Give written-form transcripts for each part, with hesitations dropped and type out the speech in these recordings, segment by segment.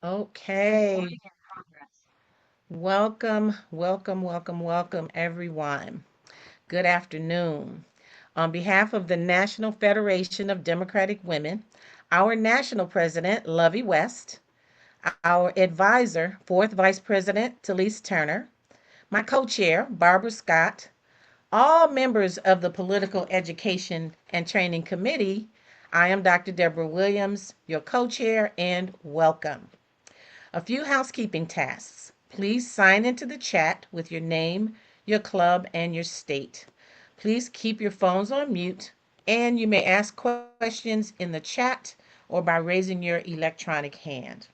Okay. Welcome, welcome, welcome, welcome, everyone. Good afternoon. On behalf of the National Federation of Democratic Women, our national president, Lovey West, our advisor, fourth Vice President, Talise Turner, my co chair, Barbara Scott, all members of the Political Education and Training Committee, I am Dr. Deborah Williams, your co chair, and welcome. A few housekeeping tasks. Please sign into the chat with your name, your club, and your state. Please keep your phones on mute, and you may ask questions in the chat or by raising your electronic hand.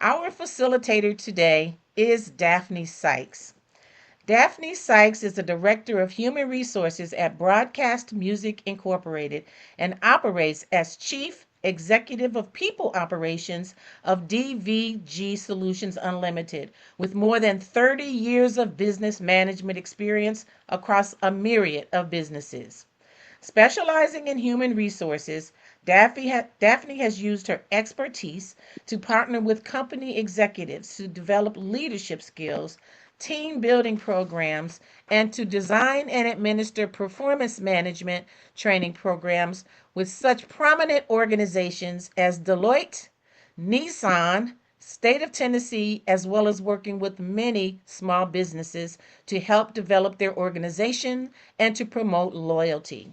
Our facilitator today is Daphne Sykes. Daphne Sykes is the Director of Human Resources at Broadcast Music Incorporated and operates as Chief Executive of People Operations of DVG Solutions Unlimited, with more than 30 years of business management experience across a myriad of businesses. Specializing in human resources, Daphne has used her expertise to partner with company executives to develop leadership skills, team building programs, and to design and administer performance management training programs with such prominent organizations as Deloitte, Nissan, State of Tennessee, as well as working with many small businesses to help develop their organization and to promote loyalty.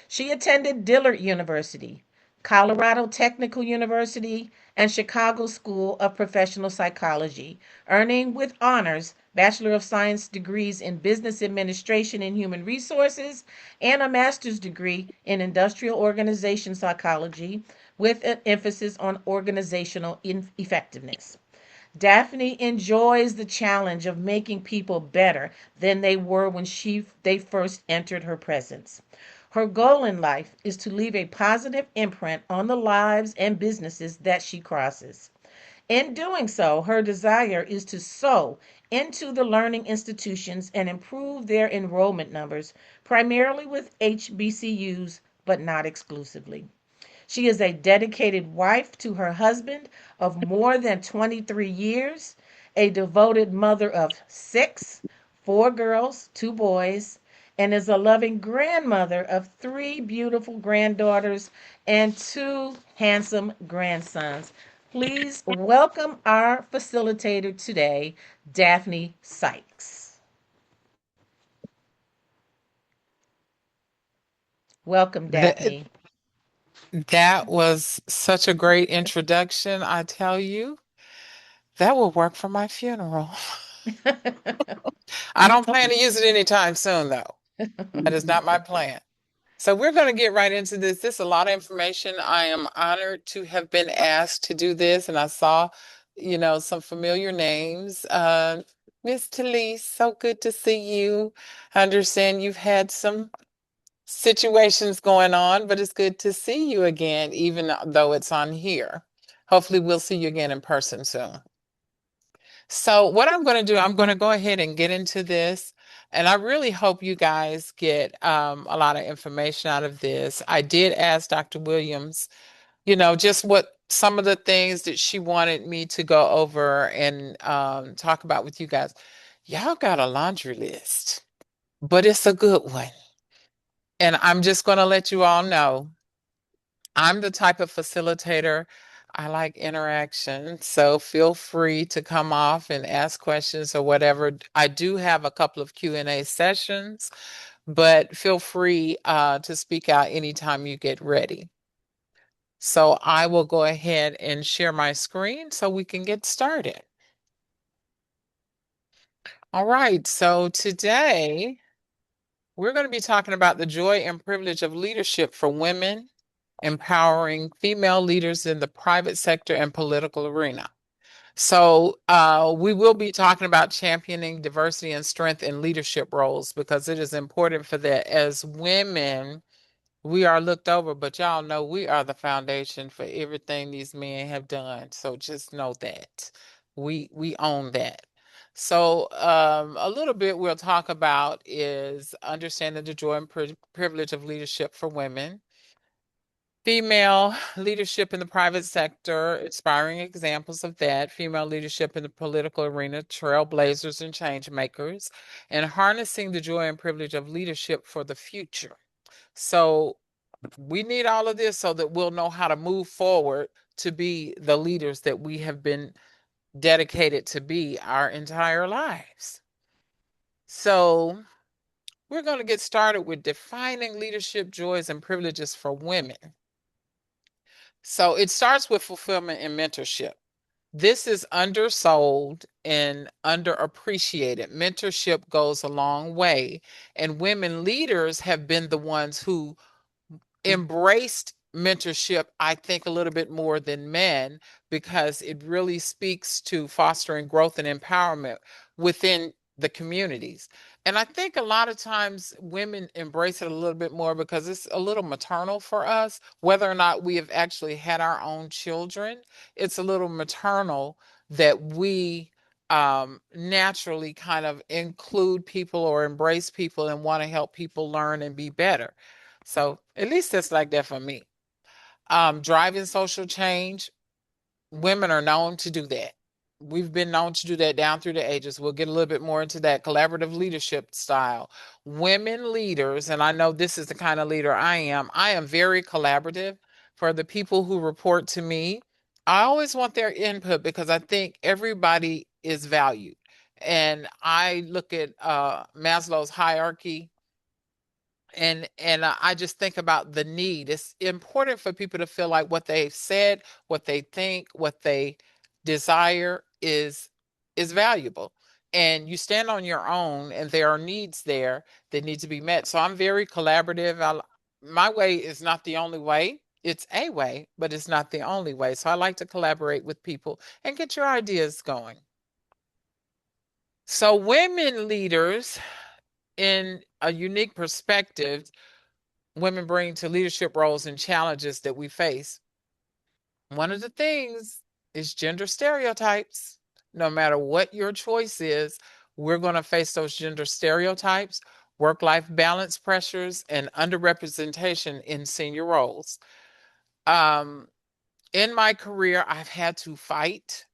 She attended Dillard University, Colorado Technical University, and Chicago School of Professional Psychology, earning with honors Bachelor of Science degrees in Business Administration and Human Resources and a master's degree in Industrial Organization Psychology with an emphasis on organizational effectiveness. Daphne enjoys the challenge of making people better than they were when they first entered her presence. Her goal in life is to leave a positive imprint on the lives and businesses that she crosses. In doing so, her desire is to sow into the learning institutions and improve their enrollment numbers, primarily with HBCUs, but not exclusively. She is a dedicated wife to her husband of more than 23 years, a devoted mother of six, four girls, two boys, and is a loving grandmother of three beautiful granddaughters and two handsome grandsons. Please welcome our facilitator today, Daphne Sykes. Welcome, That Daphne. that was such a great introduction. I tell you, that will work for my funeral. I don't plan to use it anytime soon, though. That is not my plan. So we're going to get right into this. This is a lot of information. I am honored to have been asked to do this, and I saw, some familiar names. Miss Talise, so good to see you. I understand you've had some situations going on, but it's good to see you again, even though it's on here. Hopefully, we'll see you again in person soon. So, what I'm going to do, I'm going to go ahead and get into this. And I really hope you guys get a lot of information out of this. I did ask Dr. Williams, just what some of the things that she wanted me to go over and talk about with you guys. Y'all got a laundry list, but it's a good one. And I'm just going to let you all know I'm the type of facilitator. I like interaction, so feel free to come off and ask questions or whatever. I do have a couple of Q&A sessions, but feel free to speak out anytime you get ready. So I will go ahead and share my screen so we can get started. All right, so today we're going to be talking about the joy and privilege of leadership for women, empowering female leaders in the private sector and political arena. So, we will be talking about championing diversity and strength in leadership roles because it is important for that. As women, we are looked over, but y'all know we are the foundation for everything these men have done. So just know that we own that. So, a little bit we'll talk about is understanding the joy and privilege of leadership for women, Female leadership in the private sector, inspiring examples of that. Female leadership in the political arena, trailblazers and change makers, and harnessing the joy and privilege of leadership for the future. So we need all of this so that we'll know how to move forward to be the leaders that we have been dedicated to be our entire lives. So we're going to get started with defining leadership joys and privileges for women. So it starts with fulfillment and mentorship. This is undersold and underappreciated. Mentorship goes a long way, and women leaders have been the ones who embraced mentorship, I think, a little bit more than men because it really speaks to fostering growth and empowerment within the communities. And I think a lot of times women embrace it a little bit more because it's a little maternal for us, whether or not we have actually had our own children. It's a little maternal that we naturally kind of include people or embrace people and want to help people learn and be better. So at least it's like that for me. Driving social change, women are known to do that. We've been known to do that down through the ages. We'll get a little bit more into that collaborative leadership style. Women leaders, and I know this is the kind of leader I am. I am very collaborative for the people who report to me. I always want their input because I think everybody is valued. And I look at Maslow's hierarchy and I just think about the need. It's important for people to feel like what they've said, what they think, what they desire is valuable. And you stand on your own, and there are needs there that need to be met. So I'm very collaborative. My way is not the only way. It's a way, but it's not the only way. So I like to collaborate with people and get your ideas going. So women leaders in a unique perspective women bring to leadership roles and challenges that we face. One of the things is gender stereotypes. No matter what your choice is, we're going to face those gender stereotypes, work life balance pressures, and underrepresentation in senior roles. Um, in my career, I've had to fight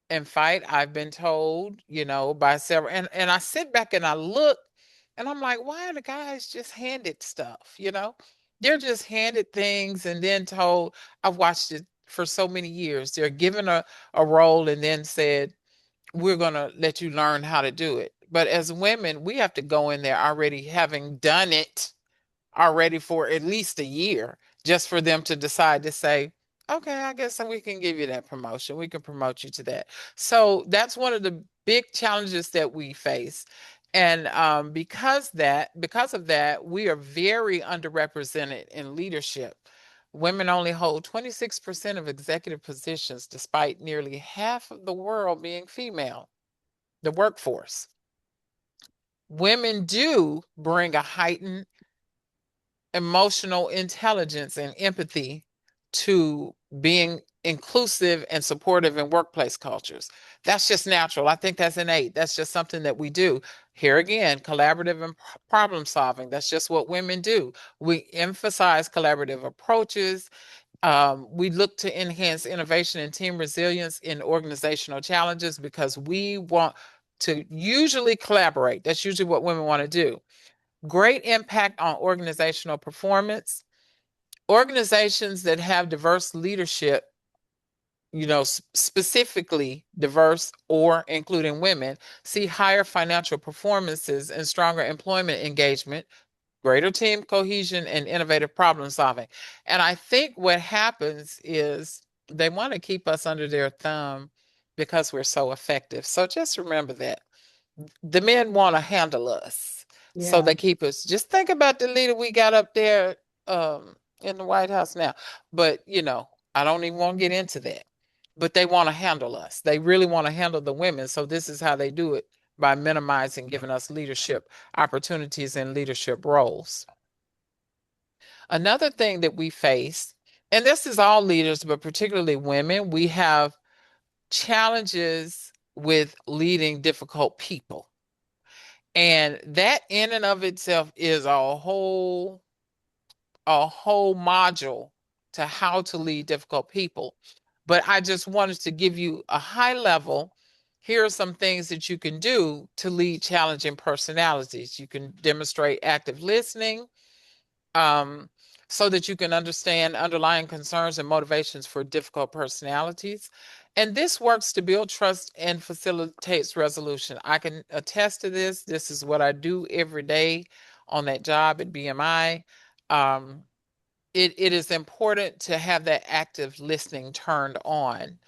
and fight. I've been told, by several, and I sit back and I look and I'm like, why are the guys just handed stuff? They're just handed things and then told, I've watched it for so many years. They're given a role and then said, we're going to let you learn how to do it. But as women, we have to go in there already having done it already for at least a year just for them to decide to say, okay, I guess we can give you that promotion. We can promote you to that. So that's one of the big challenges that we face. And because of that, we are very underrepresented in leadership. Women only hold 26% of executive positions, despite nearly half of the world being female, the workforce. Women do bring a heightened emotional intelligence and empathy to being inclusive and supportive in workplace cultures. That's just natural. I think that's innate. That's just something that we do. Here again, collaborative and problem solving. That's just what women do. We emphasize collaborative approaches. We look to enhance innovation and team resilience in organizational challenges because we want to usually collaborate. That's usually what women want to do. Great impact on organizational performance. Organizations that have diverse leadership, specifically diverse or including women, see higher financial performances and stronger employment engagement, greater team cohesion, and innovative problem solving. And I think what happens is they want to keep us under their thumb because we're so effective. So just remember that the men want to handle us, so Yeah. they keep us. Just think about the leader we got up there in the White House now. But I don't even want to get into that. But they want to handle us. They really want to handle the women. So this is how they do it, by minimizing giving us leadership opportunities and leadership roles. Another thing that we face, and this is all leaders, but particularly women, we have challenges with leading difficult people. And that in and of itself is a whole module to how to lead difficult people. But I just wanted to give you a high level. Here are some things that you can do to lead challenging personalities. You can demonstrate active listening, um, so that you can understand underlying concerns and motivations for difficult personalities. And this works to build trust and facilitates resolution. I can attest to this. This is what I do every day on that job at BMI. Um, it is important to have that active listening turned on.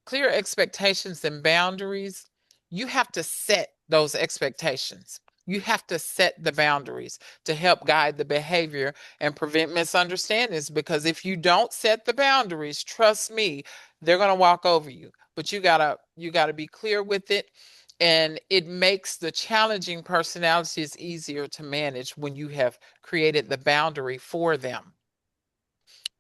Clear expectations and boundaries. You have to set those expectations. You have to set the boundaries to help guide the behavior and prevent misunderstandings. Because if you don't set the boundaries, trust me, they're going to walk over you. But you gotta be clear with it, and it makes the challenging personalities easier to manage when you have created the boundary for them.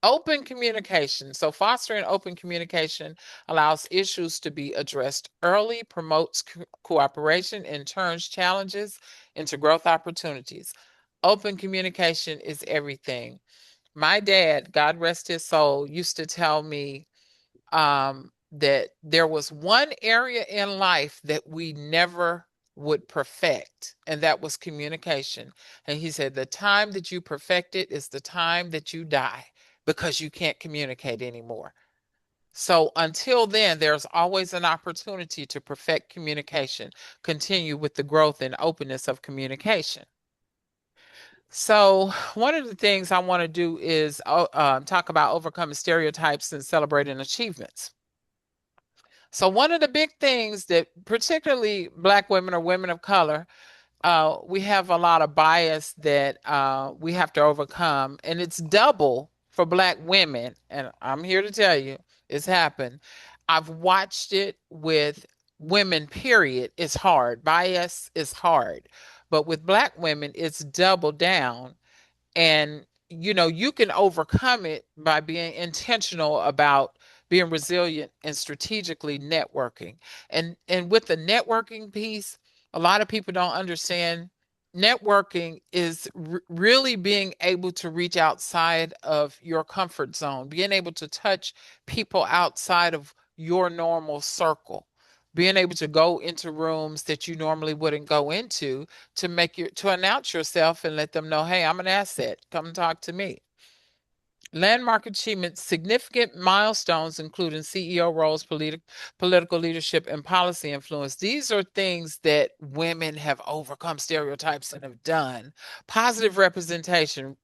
Open communication. So, fostering open communication allows issues to be addressed early, promotes cooperation, and turns challenges into growth opportunities. Open communication is everything. My dad, God rest his soul, used to tell me that there was one area in life that we never would perfect, and that was communication. And he said, the time that you perfect it is the time that you die because you can't communicate anymore. So until then, there's always an opportunity to perfect communication, continue with the growth and openness of communication. So, one of the things I want to do is talk about overcoming stereotypes and celebrating achievements. So one of the big things that particularly Black women or women of color, we have a lot of bias that we have to overcome, and it's double for Black women. And I'm here to tell you, it's happened. I've watched it with women, period. It's hard. Bias is hard. But with Black women, it's double down. And you can overcome it by being intentional about being resilient and strategically networking. And with the networking piece, a lot of people don't understand networking is really being able to reach outside of your comfort zone, being able to touch people outside of your normal circle, being able to go into rooms that you normally wouldn't go into, to announce yourself and let them know, hey, I'm an asset. Come talk to me. Landmark achievements, significant milestones, including CEO roles, political leadership, and policy influence. These are things that women have overcome stereotypes and have done. Positive representation.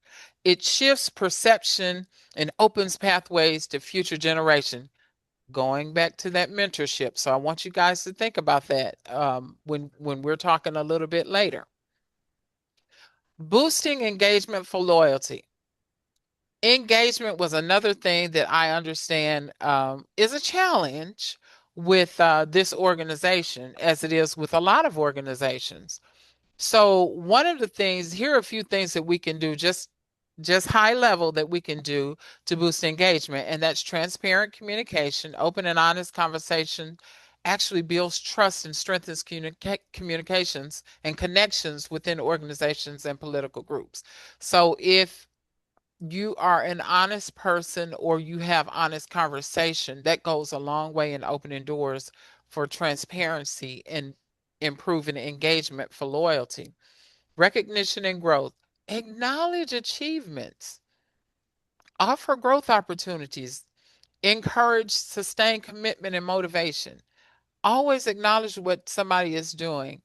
It shifts perception and opens pathways to future generation. Going back to that mentorship. So I want you guys to think about that when we're talking a little bit later. Boosting engagement for loyalty. Engagement was another thing that I understand is a challenge with this organization, as it is with a lot of organizations. So one of the things, here are a few things that we can do, just high level, that we can do to boost engagement, and that's transparent communication. Open and honest conversation actually builds trust and strengthens communications and connections within organizations and political groups. So if you are an honest person or you have honest conversation, that goes a long way in opening doors for transparency and improving engagement for loyalty. Recognition and growth. Acknowledge achievements. Offer growth opportunities. Encourage sustained commitment and motivation. Always acknowledge what somebody is doing.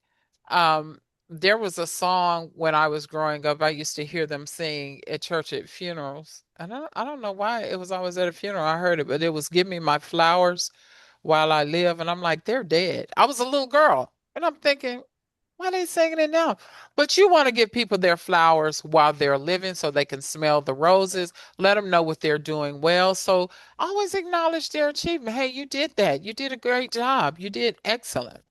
Um, there was a song when I was growing up, I used to hear them sing at church at funerals. And I don't know why it was always at a funeral. I heard it, but it was "Give Me My Flowers While I Live." And I'm like, they're dead. I was a little girl. And I'm thinking, why are they singing it now? But you want to give people their flowers while they're living so they can smell the roses, let them know what they're doing well. So always acknowledge their achievement. Hey, you did that. You did a great job. You did excellent.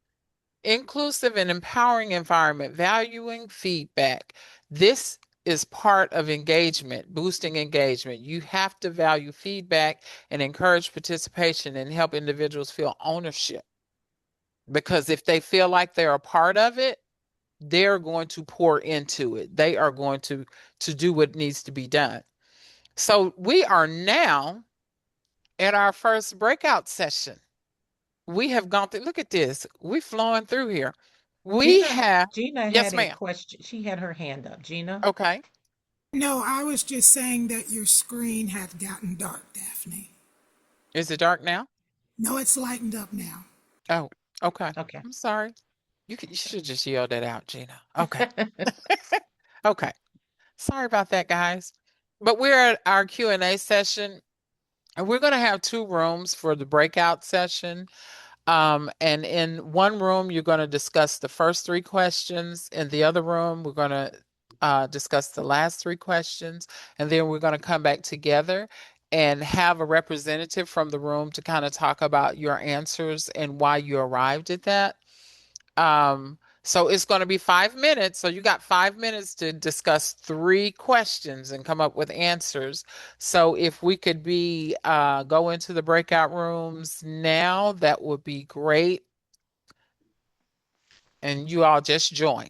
Inclusive and empowering environment, valuing feedback. This is part of engagement, boosting engagement. You have to value feedback and encourage participation and help individuals feel ownership. Because if they feel like they're a part of it, they're going to pour into it. They are going to do what needs to be done. So we are now at our first breakout session. We have gone through, look at this. We're flowing through here. We Gina have, Gina yes, had a ma'am. question. She had her hand up. Gina. Okay. No, I was just saying that your screen had gotten dark, Daphne. Is it dark now? No, it's lightened up now. Oh, okay. Okay. I'm sorry. You should just yell that out, Gina. Okay. Okay. Sorry about that, guys. But we're at our Q&A session, and we're going to have two rooms for the breakout session. And in one room, you're going to discuss the first three questions. In the other room, we're going to discuss the last three questions. And then we're going to come back together and have a representative from the room to kind of talk about your answers and why you arrived at that. So it's going to be 5 minutes. So you got 5 minutes to discuss three questions and come up with answers. So if we could be go into the breakout rooms now, that would be great. And you all just join.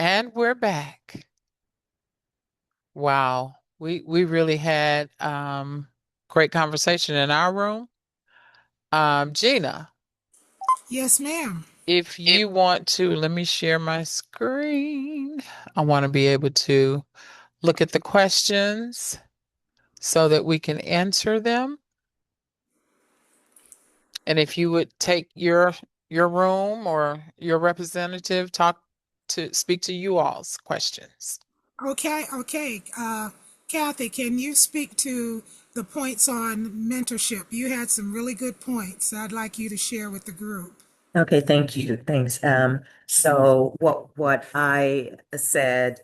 And we're back. Wow. We really had great conversation in our room. Gina, Yes, ma'am. if you want to, let me share my screen. I want to be able to look at the questions so that we can answer them. And if you would take your room or your representative, speak to you all's questions. Okay. Kathy, can you speak to the points on mentorship? You had some really good points I'd like you to share with the group. Okay, thank you. Thanks. So what I said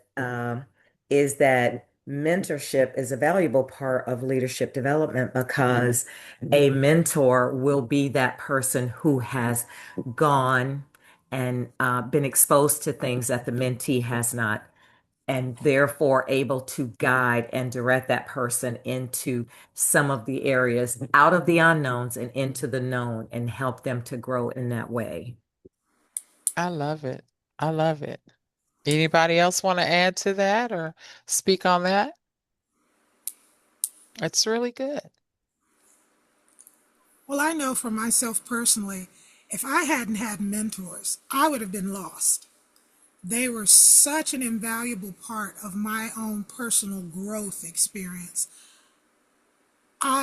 is that mentorship is a valuable part of leadership development because a mentor will be that person who has gone and been exposed to things that the mentee has not, and therefore able to guide and direct that person into some of the areas out of the unknowns and into the known and help them to grow in that way. I love it. I love it. Anybody else want to add to that or speak on that? It's really good. Well, I know for myself personally, if I hadn't had mentors, I would have been lost. They were such an invaluable part of my own personal growth experience.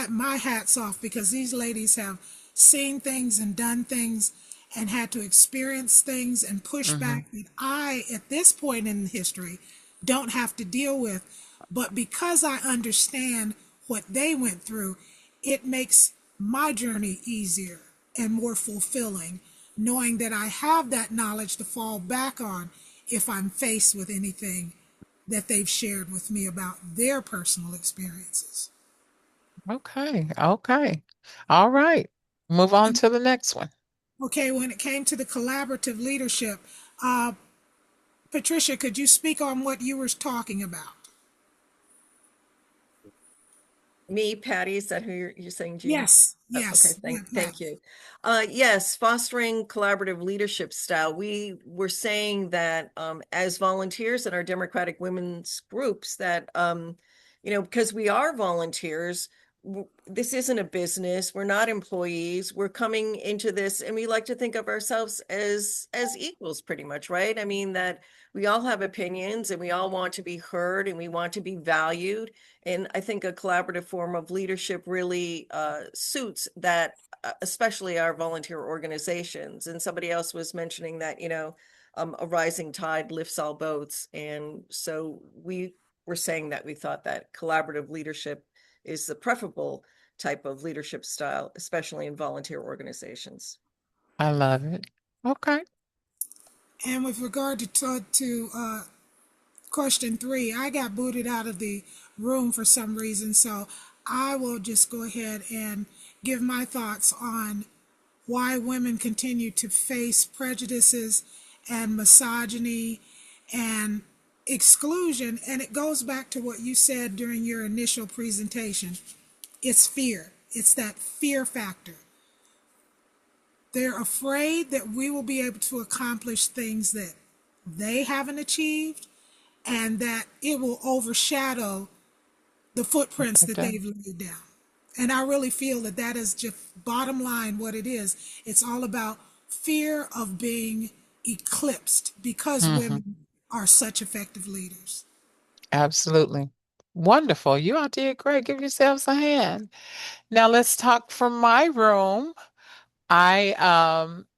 My hat's off because these ladies have seen things and done things and had to experience things and push Hmm. back that I, at this point in history, don't have to deal with. But because I understand what they went through, it makes my journey easier and more fulfilling, knowing that I have that knowledge to fall back on if I'm faced with anything that they've shared with me about their personal experiences. Okay. Okay. All right. Move on to the next one. Okay, when it came to the collaborative leadership, uh, Patricia, could you speak on what you were talking about? Me, Patty, is that who you're saying, Gina? Yes, Oh, okay, yes, thank Patty. you. Yes, fostering collaborative leadership style. We were saying that as volunteers in our Democratic women's groups, that because we are volunteers, this isn't a business. We're not employees. We're coming into this, and we like to think of ourselves as equals, pretty much, right? I mean that we all have opinions, and we all want to be heard, and we want to be valued. And I think a collaborative form of leadership really suits that, especially our volunteer organizations. And somebody else was mentioning that, a rising tide lifts all boats. And so we were saying that we thought that collaborative leadership is the preferable type of leadership style, especially in volunteer organizations. I love it. Okay. And with regard to question three, I got booted out of the room for some reason, so I will just go ahead and give my thoughts on why women continue to face prejudices and misogyny and exclusion. And it goes back to what you said during your initial presentation. It's fear. It's that fear factor. They're afraid that we will be able to accomplish things that they haven't achieved and that it will overshadow the footprints that Okay. they've laid down. And I really feel that that is just bottom line what it is. It's all about fear of being eclipsed because Hmm. women are such effective leaders. Absolutely. Wonderful. You all did great. Give yourselves a hand. Now let's talk from my room. I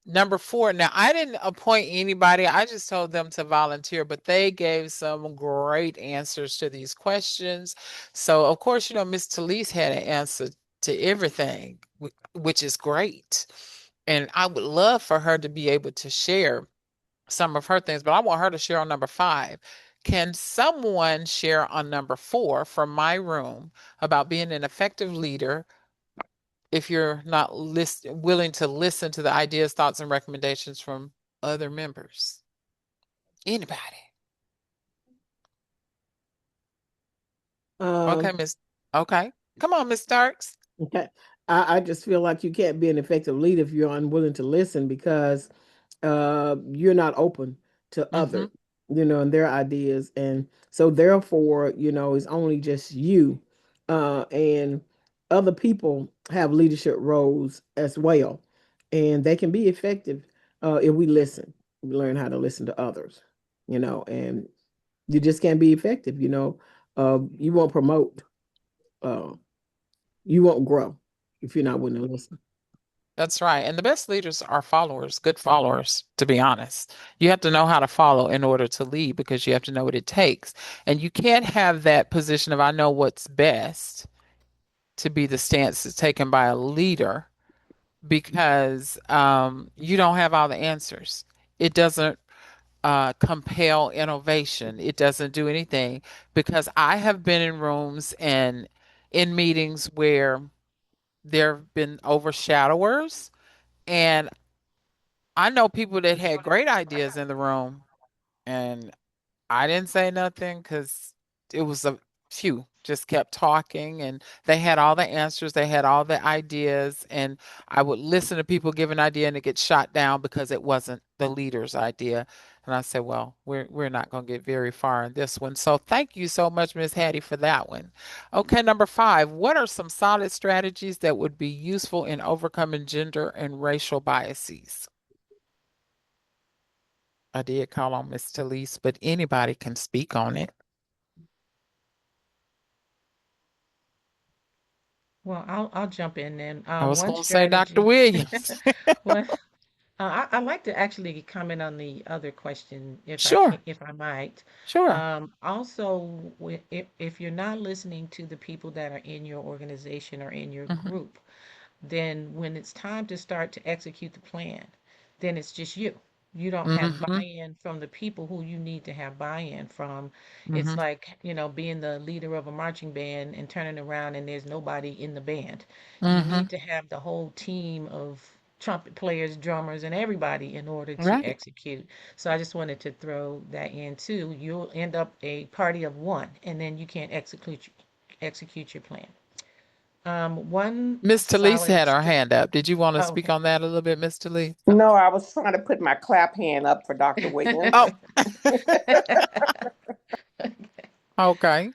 number four. Now I didn't appoint anybody. I just told them to volunteer, but they gave some great answers to these questions. So of course, Miss Talise had an answer to everything, which is great. And I would love for her to be able to share some of her things, but I want her to share on number five. Can someone share on number four from my room about being an effective leader if you're not willing to listen to the ideas, thoughts, and recommendations from other members? Anybody? Okay, Um, Miss. Okay, come on, Miss Starks. okay. I just feel like you can't be an effective leader if you're unwilling to listen because you're not open to Mm-hmm. others. and their ideas. And so therefore, it's only just you. And other people have leadership roles as well. And they can be effective if we listen. We learn how to listen to others, and you just can't be effective, you won't promote, uh, you won't grow if you're not willing to listen. That's right. And the best leaders are followers, good followers, to be honest. You have to know how to follow in order to lead because you have to know what it takes. And you can't have that position of I know what's best to be the stance that's taken by a leader because you don't have all the answers. It doesn't compel innovation. It doesn't do anything because I have been in rooms and in meetings where there have been overshadowers. And I know people that had great ideas in the room, and I didn't say nothing because it was a few just kept talking and they had all the answers, they had all the ideas, and I would listen to people give an idea and it gets shot down because it wasn't the leader's idea. And I said, well, we're not going to get very far in this one. So thank you so much, Miss Hattie, for that one. Okay, number 5, what are some solid strategies that would be useful in overcoming gender and racial biases? I did call on Miss Talise, but anybody can speak on it. Well, I'll jump in then. I was One going to say Dr. strategy. Williams. Well, I'd like to actually comment on the other question, if I Sure, can, if I might. sure. Also, if you're not listening to the people that are in your organization or in your Hmm. group, then when it's time to start to execute the plan, then it's just you. You don't have Hmm. buy-in from the people who you need to have buy-in from. It's Hmm. like, being the leader of a marching band and turning around and there's nobody in the band. You Hmm. need to have the whole team of trumpet players, drummers, and everybody in order to Right. execute. So I just wanted to throw that in too. You'll end up a party of one, and then you can't execute your plan. One Miss Talise solid. had her hand up. Did you want to Oh, speak okay. on that a little bit, Miss Talise? No, I was trying to put my clap hand up for Dr. Oh, Williams. okay.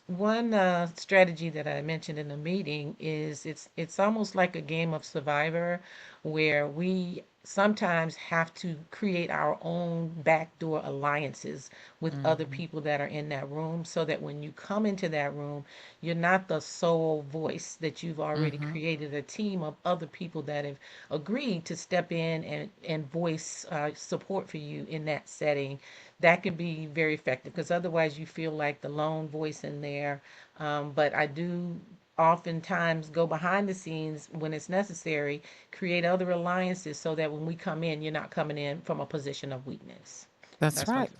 One strategy that I mentioned in the meeting is it's almost like a game of Survivor, where we sometimes have to create our own backdoor alliances with other Hmm. people that are in that room, so that when you come into that room, you're not the sole voice, that you've already Hmm. created a team of other people that have agreed to step in and voice support for you in that setting. That can be very effective because otherwise you feel like the lone voice in there. But I do oftentimes go behind the scenes when it's necessary, create other alliances so that when we come in, you're not coming in from a position of weakness. That's That's my. right.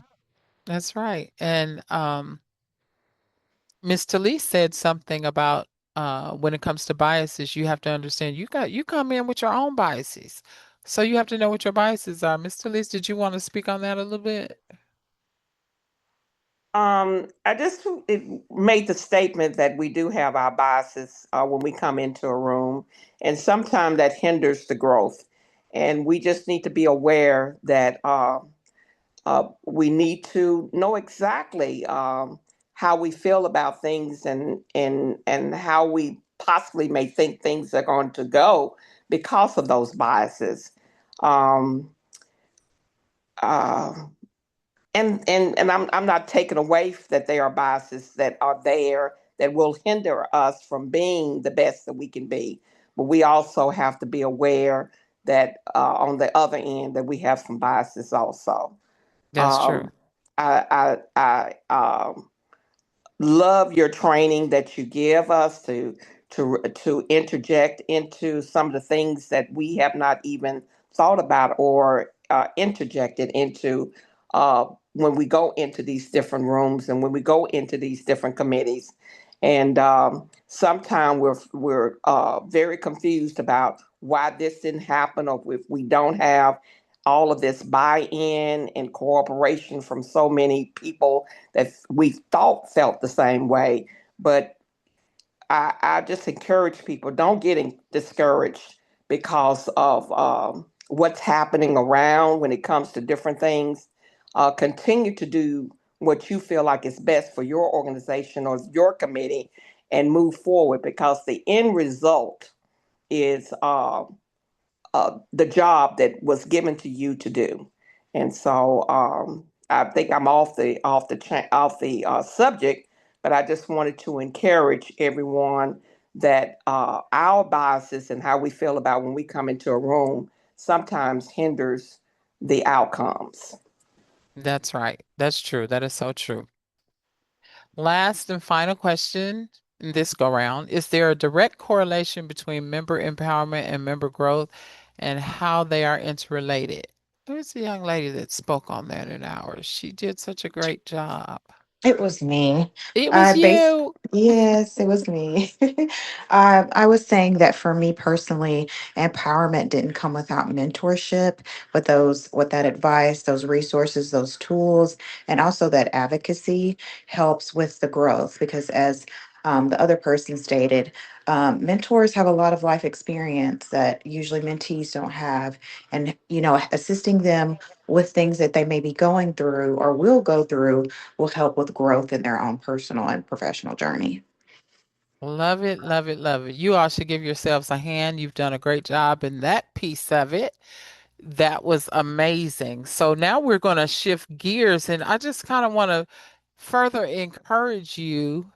That's right. And Miss Talise said something about when it comes to biases, you have to understand you come in with your own biases. So you have to know what your biases are. Miss Talise, did you want to speak on that a little bit? I just made the statement that we do have our biases when we come into a room, and sometimes that hinders the growth. And we just need to be aware that we need to know exactly how we feel about things, and how we possibly may think things are going to go because of those biases. Um, uh, and I'm not taking away that there are biases that are there that will hinder us from being the best that we can be, but we also have to be aware that on the other end that we have some biases also. That's true. um, I love your training that you give us to interject into some of the things that we have not even thought about or interjected into when we go into these different rooms and when we go into these different committees. And sometimes we're very confused about why this didn't happen, or if we don't have all of this buy-in and cooperation from so many people that we thought felt the same way. But I just encourage people, don't get discouraged because of what's happening around when it comes to different things. continue to do what you feel like is best for your organization or your committee and move forward, because the end result is the job that was given to you to do. And so I think I'm off the subject, but I just wanted to encourage everyone that our biases and how we feel about when we come into a room sometimes hinders the outcomes. That's right. That's true. That is so true. Last and final question in this go round. Is there a direct correlation between member empowerment and member growth and how they are interrelated? There's a young lady that spoke on that in ours. She did such a great job. It was me. It was I bas you. Yes, it was me. I was saying that for me personally, empowerment didn't come without mentorship, but with that advice, those resources, those tools, and also that advocacy helps with the growth. Because as the other person stated, mentors have a lot of life experience that usually mentees don't have, and assisting them with things that they may be going through or will go through will help with growth in their own personal and professional journey. Love it, love it, love it. You all should give yourselves a hand. You've done a great job in that piece of it. That was amazing. So now we're going to shift gears, and I just kind of want to further encourage you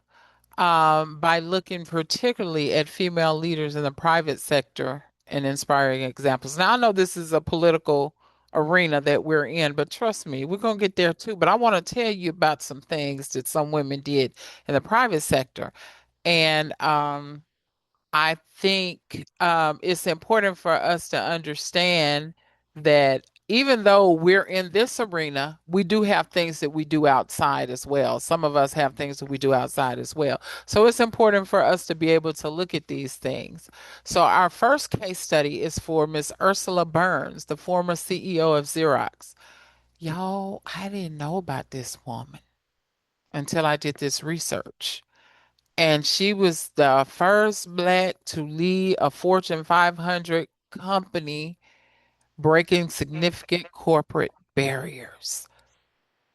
by looking particularly at female leaders in the private sector and inspiring examples. Now, I know this is a political arena that we're in, but trust me, we're going to get there too. But I want to tell you about some things that some women did in the private sector. And I think it's important for us to understand that even though we're in this arena, we do have things that we do outside as well. Some of us have things that we do outside as well. So it's important for us to be able to look at these things. So our first case study is for Miss Ursula Burns, the former CEO of Xerox. Y'all, I didn't know about this woman until I did this research. And she was the first Black to lead a Fortune 500 company, breaking significant corporate barriers.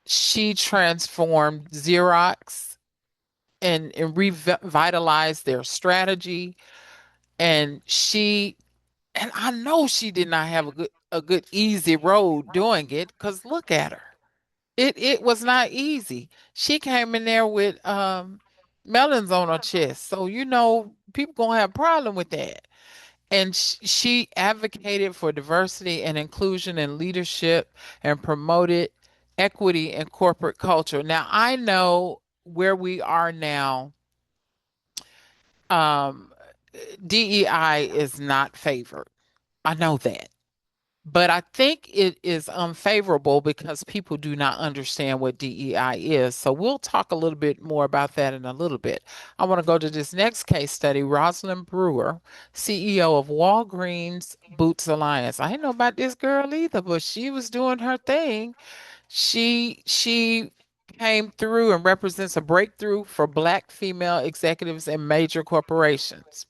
She transformed Xerox and revitalized their strategy. And and I know she did not have a good easy road doing it, because look at her. It was not easy. She came in there with melons on her chest. So people gonna have a problem with that. And she advocated for diversity and inclusion in leadership and promoted equity in corporate culture. Now I know where we are now, um, DEI is not favored. I know that. But I think it is unfavorable because people do not understand what DEI is. So we'll talk a little bit more about that in a little bit. I want to go to this next case study. Rosalind Brewer, CEO of Walgreens Boots Alliance. I didn't know about this girl either, but she was doing her thing. She came through and represents a breakthrough for Black female executives in major corporations.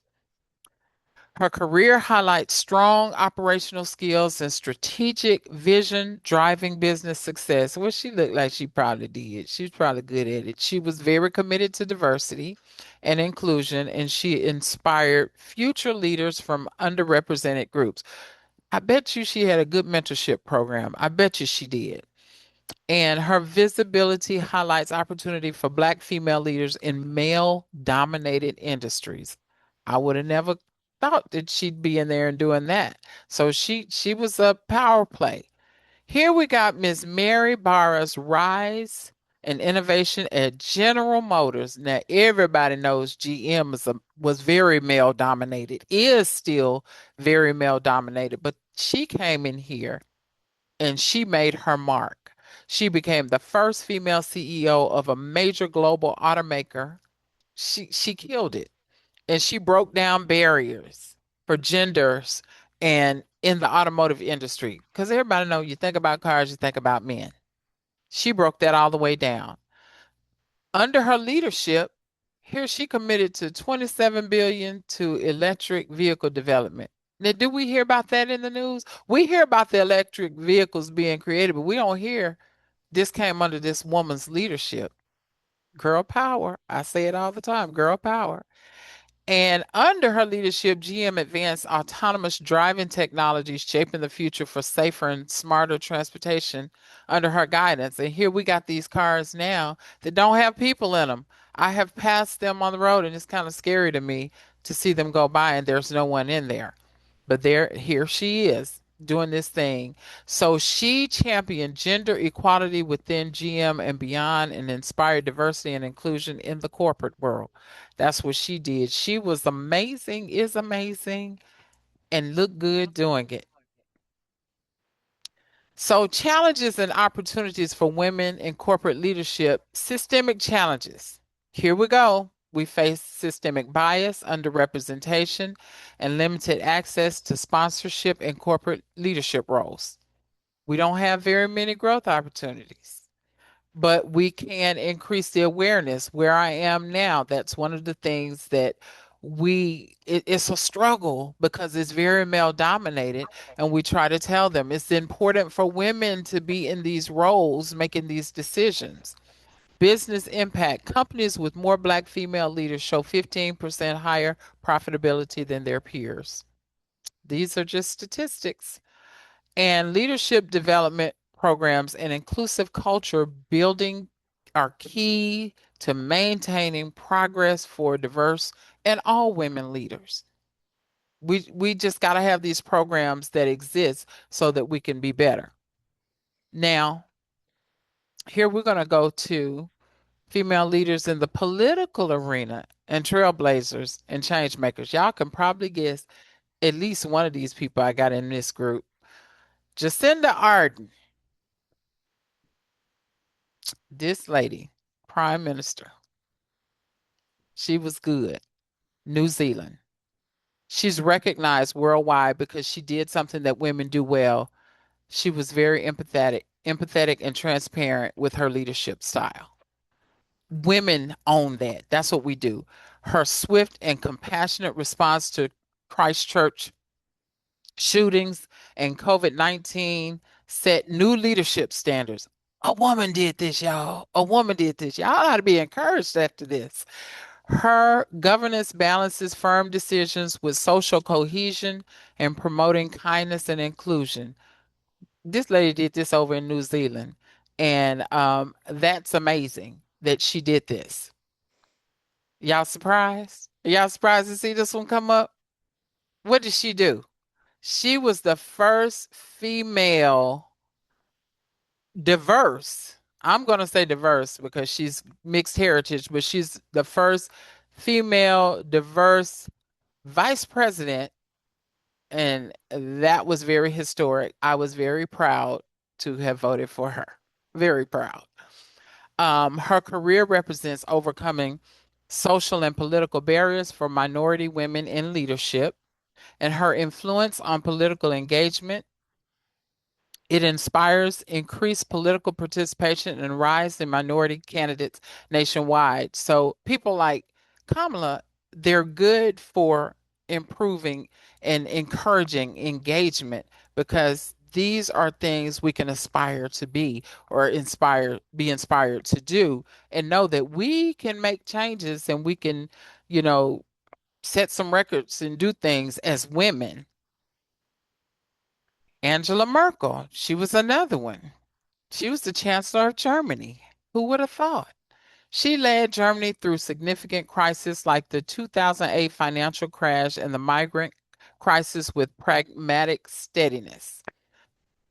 Her career highlights strong operational skills and strategic vision driving business success. Well, she looked like she probably did. She was probably good at it. She was very committed to diversity and inclusion, and she inspired future leaders from underrepresented groups. I bet you she had a good mentorship program. I bet you she did. And her visibility highlights opportunity for Black female leaders in male dominated industries. I would have never thought that she'd be in there and doing that. So she was a power play. Here we got Miss Mary Barra's rise and innovation at General Motors. Now everybody knows GM was very male dominated, is still very male dominated, but she came in here and she made her mark. She became the first female CEO of a major global automaker. She killed it, and she broke down barriers for genders and in the automotive industry. Because everybody know you think about cars, you think about men. She broke that all the way down. Under her leadership, here she committed to 27 billion to electric vehicle development. Now, do we hear about that in the news? We hear about the electric vehicles being created, but we don't hear This came under this woman's leadership. Girl power. I say it all the time, girl power. And under her leadership, GM advanced autonomous driving technologies, shaping the future for safer and smarter transportation under her guidance. And here we got these cars now that don't have people in them. I have passed them on the road, and it's kind of scary to me to see them go by and there's no one in there. But here she is doing this thing. So she championed gender equality within GM and beyond and inspired diversity and inclusion in the corporate world. That's what she did. She was amazing, is amazing, and looked good doing it. So, challenges and opportunities for women in corporate leadership, systemic challenges. Here we go. We face systemic bias, underrepresentation, and limited access to sponsorship and corporate leadership roles. We don't have very many growth opportunities, but we can increase the awareness. Where I am now, that's one of the things that it's a struggle because it's very male dominated, and we try to tell them it's important for women to be in these roles making these decisions. Business impact: companies with more Black female leaders show 15% higher profitability than their peers. These are just statistics. And leadership development programs and inclusive culture building are key to maintaining progress for diverse and all women leaders. We just got to have these programs that exist so that we can be better. Now, here we're going to go to female leaders in the political arena and trailblazers and change makers. Y'all can probably guess at least one of these people I got in this group. Jacinda Ardern, this lady, Prime Minister, she was good. New Zealand. She's recognized worldwide because she did something that women do well. She was very empathetic and transparent with her leadership style. Women own that. That's what we do. Her swift and compassionate response to Christchurch shootings and COVID-19 set new leadership standards. A woman did this, y'all. A woman did this. Y'all ought to be encouraged after this. Her governance balances firm decisions with social cohesion and promoting kindness and inclusion. This lady did this over in New Zealand, and that's amazing that she did this. Y'all surprised? Y'all surprised to see this one come up? What did she do? She was the first female diverse. I'm going to say diverse because she's mixed heritage, but she's the first female diverse vice president. And that was very historic. I was very proud to have voted for her. Very proud. Her career represents overcoming social and political barriers for minority women in leadership, and her influence on political engagement. It inspires increased political participation and rise in minority candidates nationwide. So people like Kamala, they're good for improving and encouraging engagement because these are things we can aspire to be or be inspired to do and know that we can make changes and we can, you know, set some records and do things as women. Angela Merkel, she was another one. She was the Chancellor of Germany. Who would have thought? She led Germany through significant crises like the 2008 financial crash and the migrant crisis with pragmatic steadiness.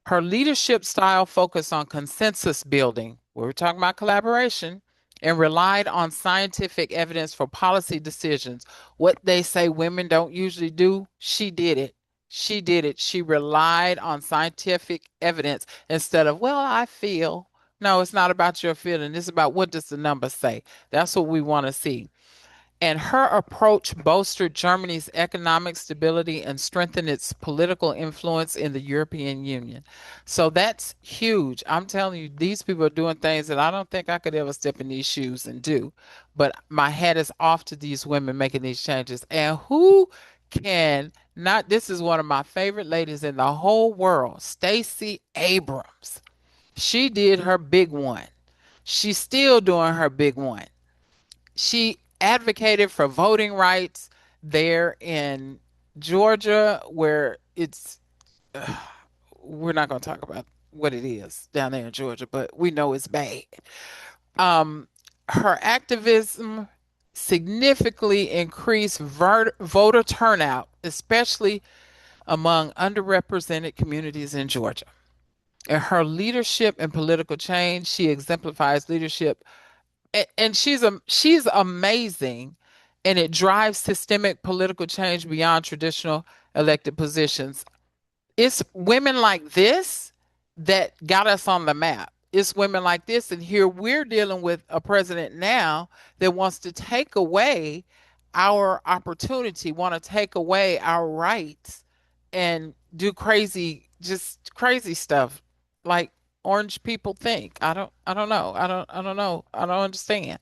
Her leadership style focused on consensus building, where we're talking about collaboration, and relied on scientific evidence for policy decisions. What they say women don't usually do, she did it. She did it. She relied on scientific evidence instead of, well, I feel. No, it's not about your feeling. It's about what does the number say. That's what we want to see. And her approach bolstered Germany's economic stability and strengthened its political influence in the European Union. So that's huge. I'm telling you, these people are doing things that I don't think I could ever step in these shoes and do. But my hat is off to these women making these changes. And who can not? This is one of my favorite ladies in the whole world, Stacey Abrams. She did her big one. She's still doing her big one. She advocated for voting rights there in Georgia, where it's, we're not going to talk about what it is down there in Georgia, but we know it's bad. Um, Her activism significantly increased voter turnout, especially among underrepresented communities in Georgia. In her leadership and political change, she exemplifies leadership, and she's amazing, and it drives systemic political change beyond traditional elected positions. It's women like this that got us on the map. It's women like this, and here we're dealing with a president now that wants to take away our opportunity, want to take away our rights, and do crazy, just crazy stuff like orange people think. I don't know. I don't know. I don't understand.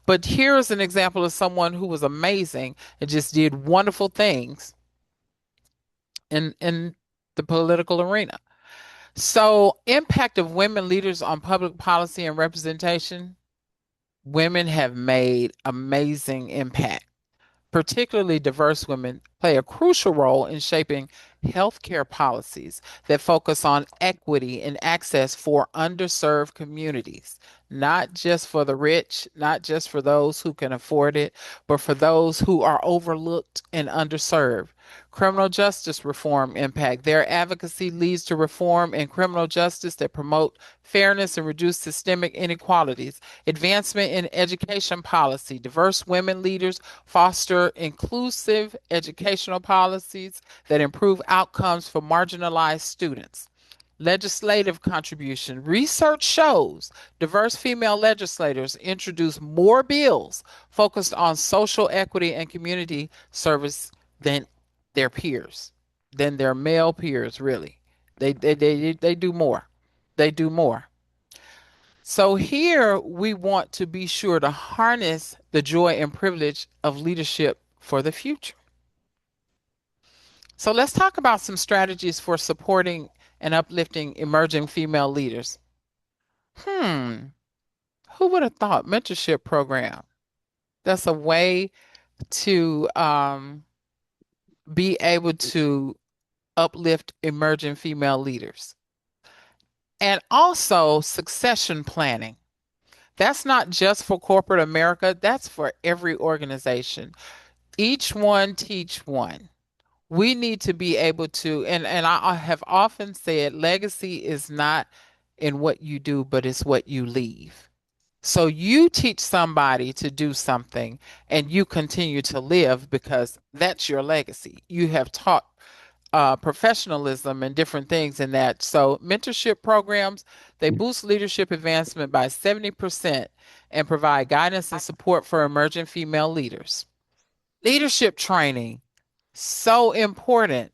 But here's an example of someone who was amazing and just did wonderful things in the political arena. So, impact of women leaders on public policy and representation. Women have made amazing impact. Particularly diverse women play a crucial role in shaping healthcare policies that focus on equity and access for underserved communities, not just for the rich, not just for those who can afford it, but for those who are overlooked and underserved. Criminal justice reform impact. Their advocacy leads to reform in criminal justice that promote fairness and reduce systemic inequalities. Advancement in education policy. Diverse women leaders foster inclusive educational policies that improve outcomes for marginalized students. Legislative contribution. Research shows diverse female legislators introduce more bills focused on social equity and community service than their peers, than their male peers, really. They do more. They do more. So here we want to be sure to harness the joy and privilege of leadership for the future. So let's talk about some strategies for supporting and uplifting emerging female leaders. Hmm, who would have thought mentorship program? That's a way to be able to uplift emerging female leaders. And also succession planning. That's not just for corporate America, that's for every organization. Each one teach one. We need to be able to, and I have often said legacy is not in what you do, but it's what you leave. So you teach somebody to do something and you continue to live because that's your legacy. You have taught professionalism and different things in that. So mentorship programs, they boost leadership advancement by 70% and provide guidance and support for emerging female leaders. Leadership training, so important.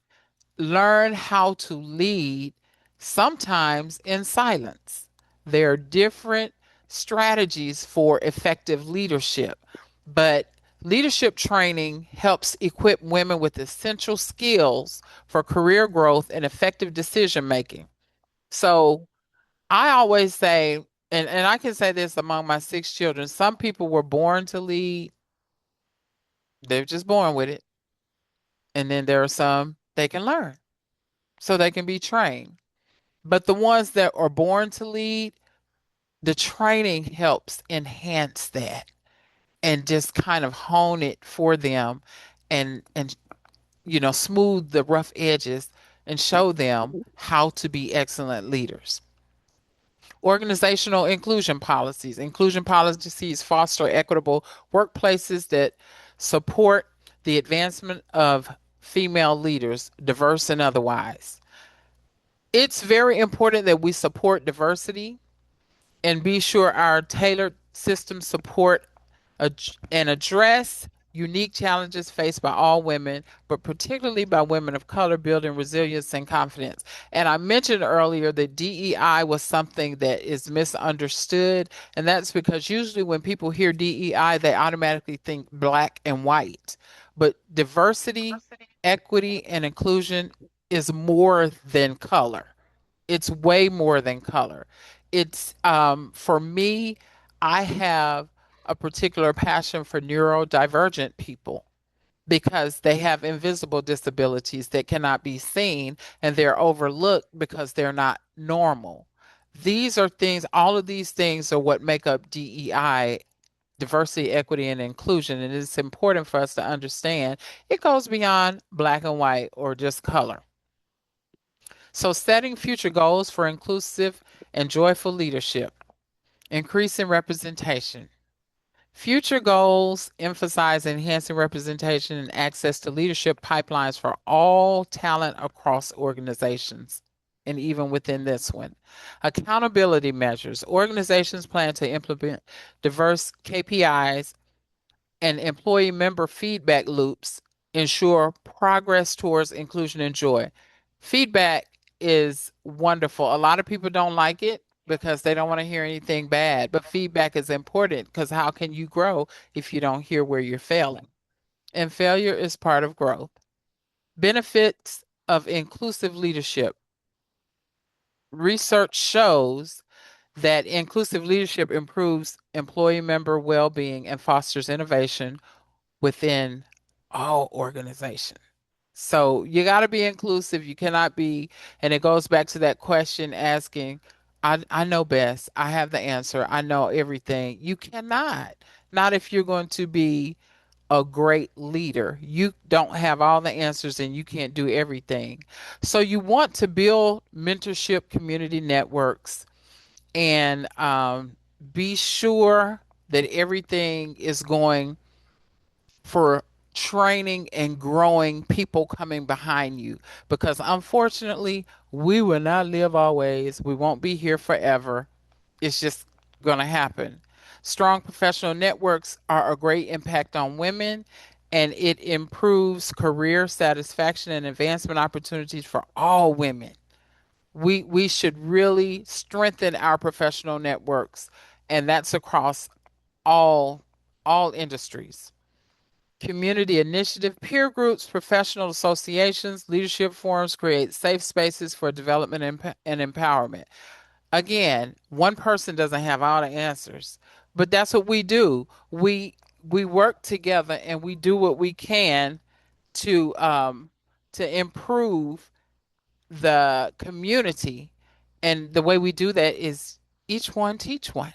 Learn how to lead, sometimes in silence. There are different strategies for effective leadership, but leadership training helps equip women with essential skills for career growth and effective decision making. So I always say, and I can say this among my six children, some people were born to lead, they're just born with it. And then there are some they can learn, so they can be trained. But the ones that are born to lead, the training helps enhance that and just kind of hone it for them and smooth the rough edges and show them how to be excellent leaders. Organizational inclusion policies. Inclusion policies foster equitable workplaces that support the advancement of female leaders, diverse and otherwise. It's very important that we support diversity and be sure our tailored systems support and address unique challenges faced by all women, but particularly by women of color, building resilience and confidence. And I mentioned earlier that DEI was something that is misunderstood, and that's because usually when people hear DEI, they automatically think black and white. But diversity, equity, and inclusion is more than color. It's way more than color. it's for me, I have a particular passion for neurodivergent people because they have invisible disabilities that cannot be seen and they're overlooked because they're not normal. These are things, all of these things are what make up DEI, diversity, equity, and inclusion. And it's important for us to understand it goes beyond black and white or just color. So, setting future goals for inclusive and joyful leadership, increasing representation. Future goals emphasize enhancing representation and access to leadership pipelines for all talent across organizations, and even within this one. Accountability measures. Organizations plan to implement diverse KPIs and employee member feedback loops ensure progress towards inclusion and joy. Feedback is wonderful. A lot of people don't like it because they don't want to hear anything bad, but feedback is important because how can you grow if you don't hear where you're failing? And failure is part of growth. Benefits of inclusive leadership. Research shows that inclusive leadership improves employee member well being and fosters innovation within all organizations. So you got to be inclusive. You cannot be, and it goes back to that question asking, I know best. I have the answer. I know everything. You cannot. Not if you're going to be a great leader. You don't have all the answers and you can't do everything. So you want to build mentorship community networks and be sure that everything is going for training and growing people coming behind you because unfortunately we will not live always. We won't be here forever. It's just going to happen. Strong professional networks are a great impact on women and it improves career satisfaction and advancement opportunities for all women. We should really strengthen our professional networks and that's across all all industries. Community initiative, peer groups, professional associations, leadership forums create safe spaces for development and empowerment. Again, one person doesn't have all the answers, but that's what we do. We work together and we do what we can to improve the community. And the way we do that is each one teach one.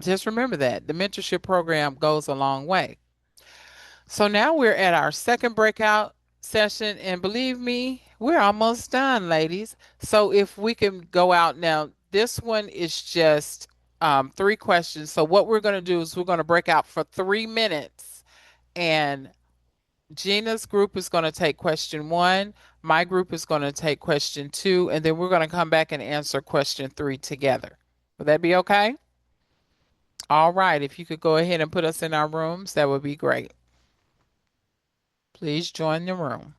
Just remember that the mentorship program goes a long way. So now we're at our second breakout session, and believe me, we're almost done, ladies. So if we can go out now, this one is just three questions. So what we're going to do is we're going to break out for 3 minutes, and Gina's group is going to take question one. My group is going to take question two, and then we're going to come back and answer question three together. Would that be okay? All right. If you could go ahead and put us in our rooms, that would be great. Please join the room.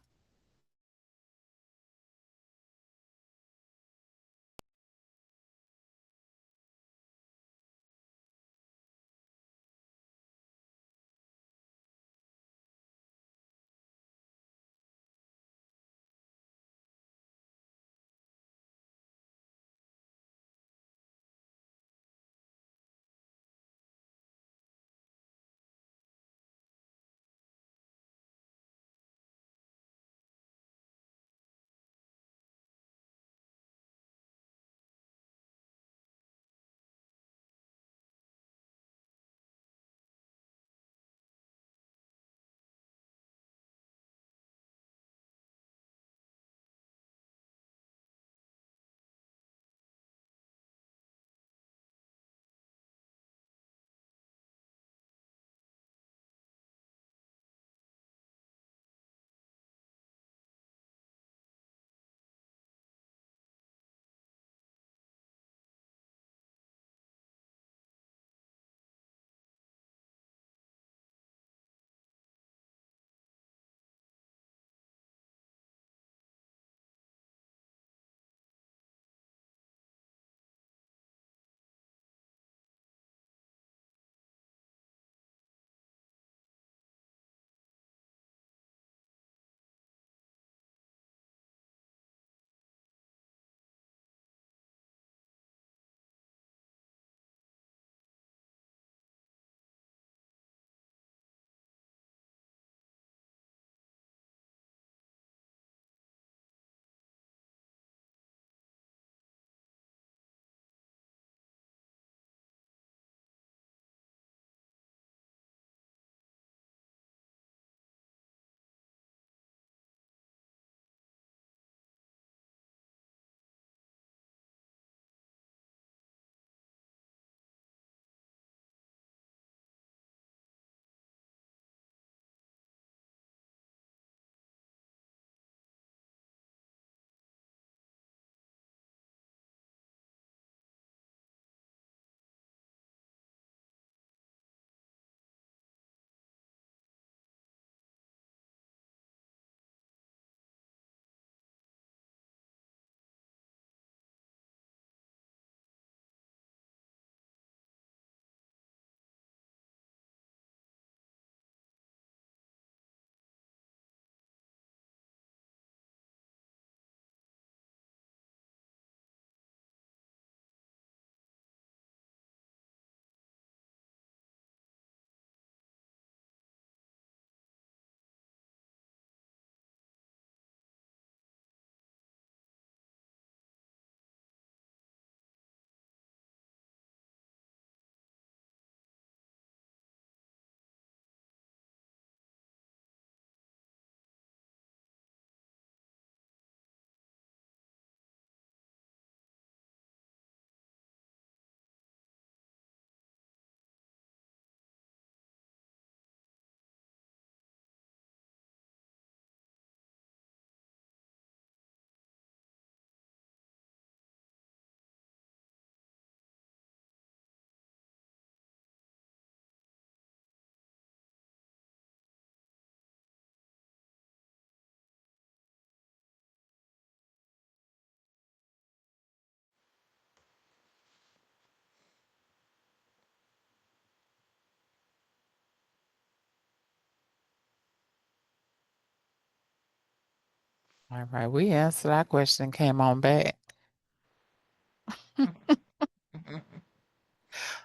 All right, we answered that question, came on back.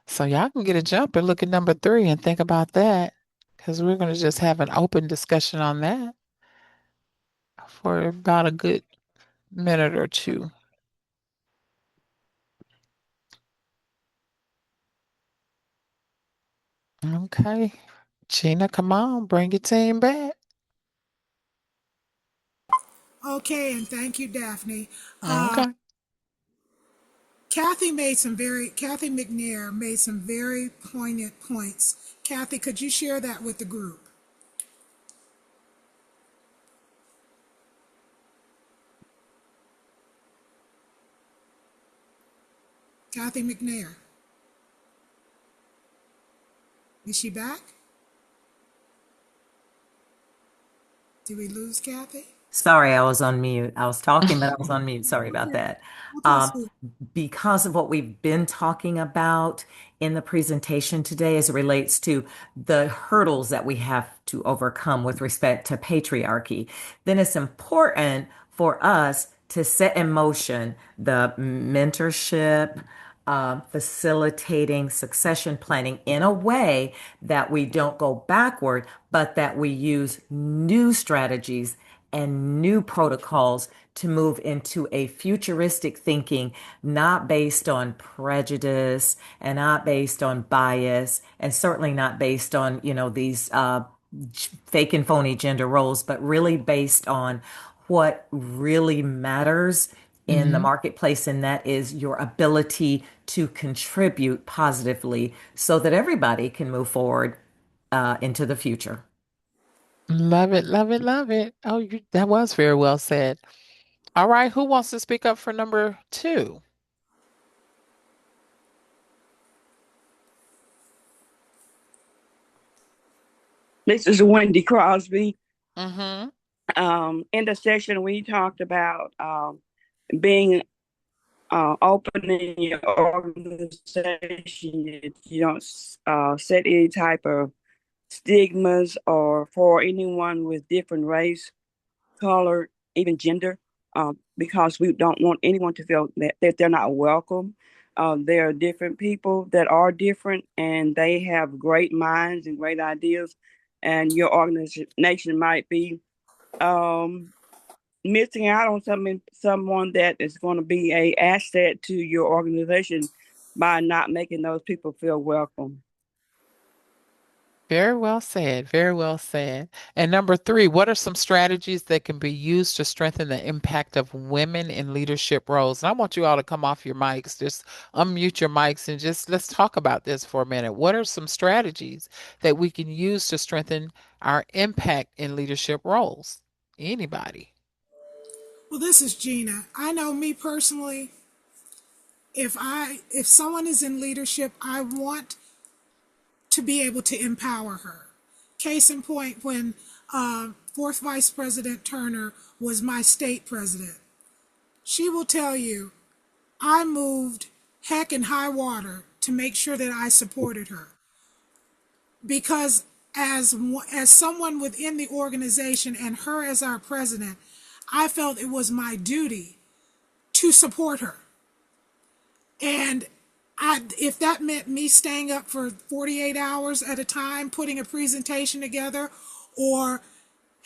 So y'all can get a jump and look at number 3 and think about that, because we're going to just have an open discussion on that for about a good minute or two. Okay. Gina, come on, bring your team back. Okay, and thank you, Daphne. Okay. Kathy McNair made some very poignant points. Kathy, could you share that with the group? Kathy McNair. Is she back? Did we lose Kathy? Sorry, I was on mute. I was talking, but I was on mute. Sorry about Okay. that. Okay, Um, sweet. because of what we've been talking about in the presentation today as it relates to the hurdles that we have to overcome with respect to patriarchy, then it's important for us to set in motion the mentorship, facilitating succession planning in a way that we don't go backward, but that we use new strategies and new protocols to move into a futuristic thinking, not based on prejudice and not based on bias, and certainly not based on, these fake and phony gender roles, but really based on what really matters in the Mhm. marketplace, and that is your ability to contribute positively so that everybody can move forward into the future. Love it, love it, love it. Oh, that was very well said. All right, who wants to speak up for number 2? This is Wendy Crosby. Mm-hmm. In the session, we talked about being open in your organization. You don't set any type of stigmas or for anyone with different race, color, even gender, because we don't want anyone to feel that they're not welcome. There are different people that are different, and they have great minds and great ideas. And your organization might be um, missing out on someone that is going to be a asset to your organization by not making those people feel welcome. Very well said. Very well said. And number 3, what are some strategies that can be used to strengthen the impact of women in leadership roles? And I want you all to come off your mics, just unmute your mics and just let's talk about this for a minute. What are some strategies that we can use to strengthen our impact in leadership roles? Anybody? Well, this is Gina. I know me personally, if someone is in leadership, I want to be able to empower her. Case in point, when fourth Vice President Turner was my state president, she will tell you I moved heck and high water to make sure that I supported her. Because as someone within the organization and her as our president, I felt it was my duty to support her. And if that meant me staying up for 48 hours at a time, putting a presentation together, or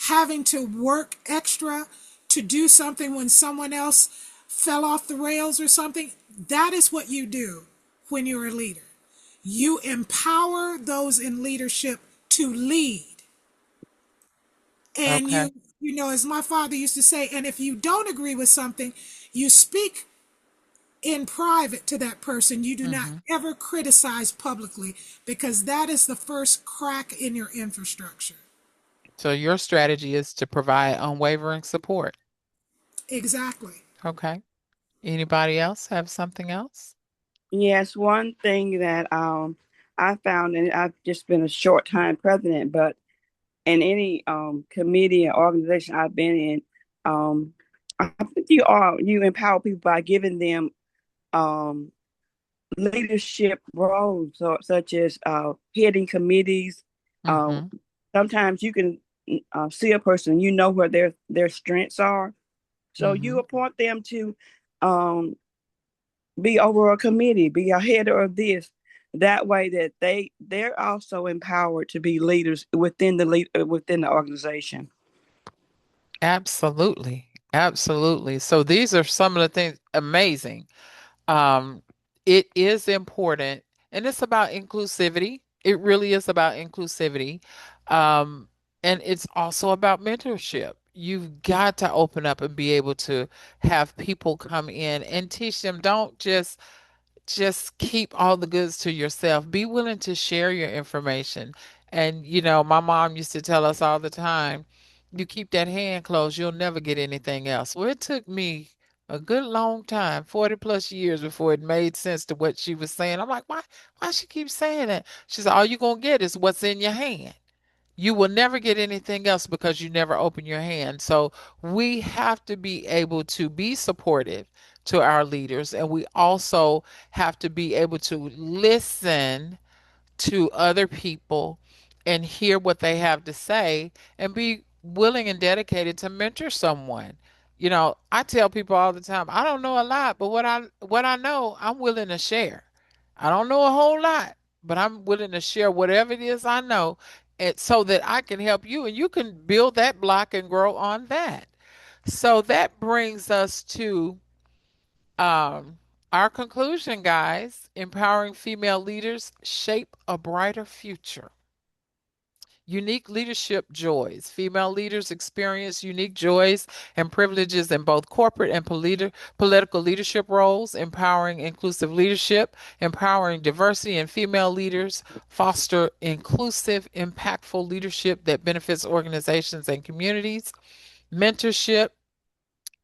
having to work extra to do something when someone else fell off the rails or something, that is what you do when you're a leader. You empower those in leadership to lead. And Okay. as my father used to say, and if you don't agree with something, you speak in private to that person. You do not Mm-hmm. ever criticize publicly, because that is the first crack in your infrastructure. So your strategy is to provide unwavering support. Exactly. Okay. Anybody else have something else? Yes, one thing that I found, and I've just been a short time president, but in any committee or organization I've been in, I think you empower people by giving them um, leadership roles, such as heading committees. Uh, Mm-hmm. Sometimes you can see a person, where their strengths are, So you appoint them to um, be over a committee, be a head of this. That way that they're also empowered to be leaders within within the organization. Absolutely. Absolutely. So these are some of the things amazing. Um, it is important, and it's about inclusivity. It really is about inclusivity. Um, and it's also about mentorship. You've got to open up and be able to have people come in and teach them. Don't just keep all the goods to yourself. Be willing to share your information. And, my mom used to tell us all the time, you keep that hand closed, you'll never get anything else. Well, it took me a good long time, 40 plus years before it made sense to what she was saying. I'm like, why she keep saying that? She said, all you're going to get is what's in your hand. You will never get anything else because you never open your hand. So we have to be able to be supportive to our leaders, and we also have to be able to listen to other people and hear what they have to say and be willing and dedicated to mentor someone. I tell people all the time, I don't know a lot, but what I know, I'm willing to share. I don't know a whole lot, but I'm willing to share whatever it is I know, and so that I can help you and you can build that block and grow on that. So that brings us to um, our conclusion, guys. Empowering female leaders shape a brighter future. Unique leadership joys. Female leaders experience unique joys and privileges in both corporate and political leadership roles, empowering inclusive leadership, empowering diversity and female leaders, foster inclusive, impactful leadership that benefits organizations and communities, mentorship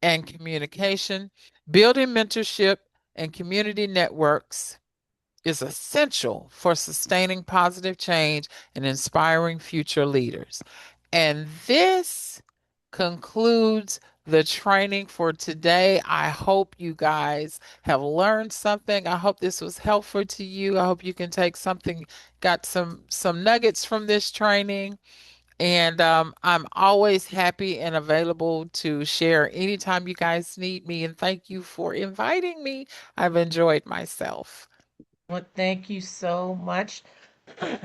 and communication, building mentorship and community networks is essential for sustaining positive change and inspiring future leaders. And this concludes the training for today. I hope you guys have learned something. I hope this was helpful to you. I hope you can take something, got some nuggets from this training. And I'm always happy and available to share anytime you guys need me. And thank you for inviting me. I've enjoyed myself. Well, thank you so much,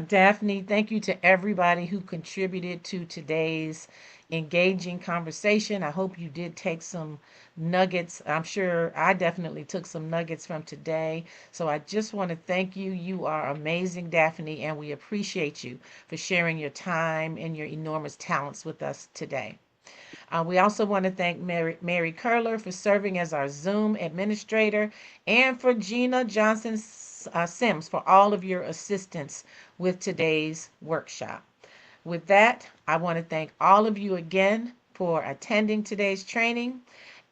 Daphne. Thank you to everybody who contributed to today's engaging conversation. I hope you did take some nuggets. I'm sure I definitely took some nuggets from today. So I just want to thank you. You are amazing, Daphne, and we appreciate you for sharing your time and your enormous talents with us today. We also want to thank Mary Curler for serving as our Zoom administrator and for Gina Johnson Sims for all of your assistance with today's workshop. With that, I want to thank all of you again for attending today's training.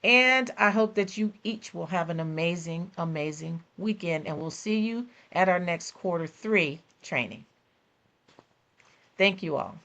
And I hope that you each will have an amazing, amazing weekend. And we'll see you at our next quarter 3 training. Thank you all.